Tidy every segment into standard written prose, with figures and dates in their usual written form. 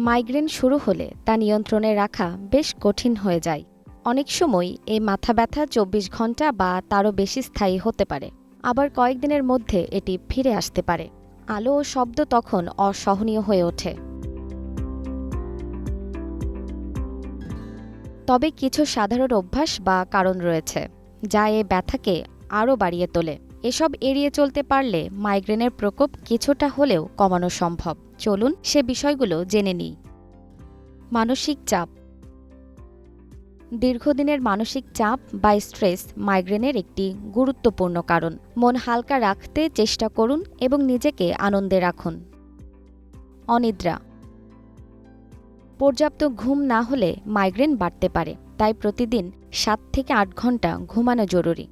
Migraine শুরু হলে তা নিয়ন্ত্রণে রাখা বেশ কঠিন হয়ে যায়। অনেক সময় এই মাথা ব্যথা ২৪ ঘন্টা বা তারও বেশি স্থায়ী হতে পারে। আবার কয়েকদিনের মধ্যে এটি ফিরে আসতে পারে। আলো ও শব্দ তখন অসহনীয় হয়ে ওঠে। তবে কিছু সাধারণ অভ্যাস বা কারণ রয়েছে যা এই ব্যথাকে আরও বাড়িয়ে তোলে। এসব এড়িয়ে চলতে পারলে মাইগ্রেনের প্রকোপ কিছুটা হলেও কমানো সম্ভব। চলুন সে বিষয়গুলো জেনে নিই। মানসিক চাপ। দীর্ঘদিনের মানসিক চাপ বা স্ট্রেস মাইগ্রেনের একটি গুরুত্বপূর্ণ কারণ। মন হালকা রাখতে চেষ্টা করুন এবং নিজেকে আনন্দে রাখুন। অনিদ্রা। পর্যাপ্ত ঘুম না হলে মাইগ্রেন বাড়তে পারে, তাই প্রতিদিন ৭ থেকে ৮ ঘন্টা ঘুমানো জরুরি।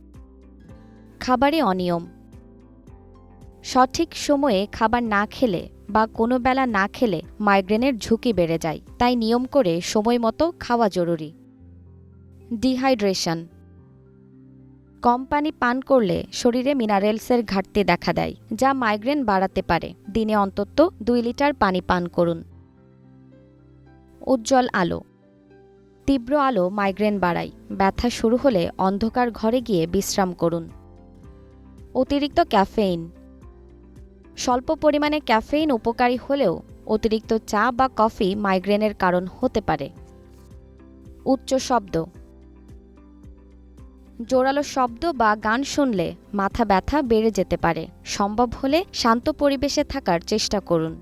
খাবারে অনিয়ম। সঠিক সময়ে খাবার না খেলে বা কোনো বেলা না খেলে মাইগ্রেনের ঝুঁকি বেড়ে যায়, তাই নিয়ম করে সময় মতো খাওয়া জরুরি। ডিহাইড্রেশন। কম পানি পান করলে শরীরে মিনারেলসের ঘাটতি দেখা দেয়, যা মাইগ্রেন বাড়াতে পারে। দিনে অন্তত ২ লিটার পানি পান করুন। উজ্জ্বল আলো। তীব্র আলো মাইগ্রেন বাড়ায়। ব্যথা শুরু হলে অন্ধকার ঘরে গিয়ে বিশ্রাম করুন। অতিরিক্ত ক্যাফেইন। স্বল্প পরিমাণে ক্যাফেইন উপকারী হলেও অতিরিক্ত চা বা কফি মাইগ্রেনের কারণ হতে পারে। উচ্চ শব্দ। জোরালো শব্দ বা গান শুনলে মাথা ব্যথা বেড়ে যেতে পারে। সম্ভব হলে শান্ত পরিবেশে থাকার চেষ্টা করুন।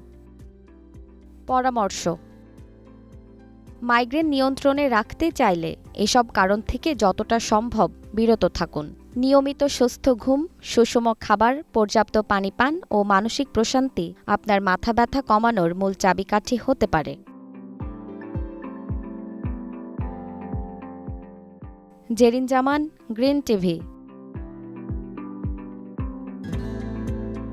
পরামর্শ। মাইগ্রেন নিয়ন্ত্রণে রাখতে চাইলে এসব কারণ থেকে যতটা সম্ভব বিরত থাকুন। নিয়মিত সুস্থ ঘুম, সুষম খাবার, পর্যাপ্ত পানি পান ও মানসিক প্রশান্তি আপনার মাথা ব্যথা কমানোর মূল চাবিকাঠি হতে পারে। জেরিন জামান, গ্রিন টিভি।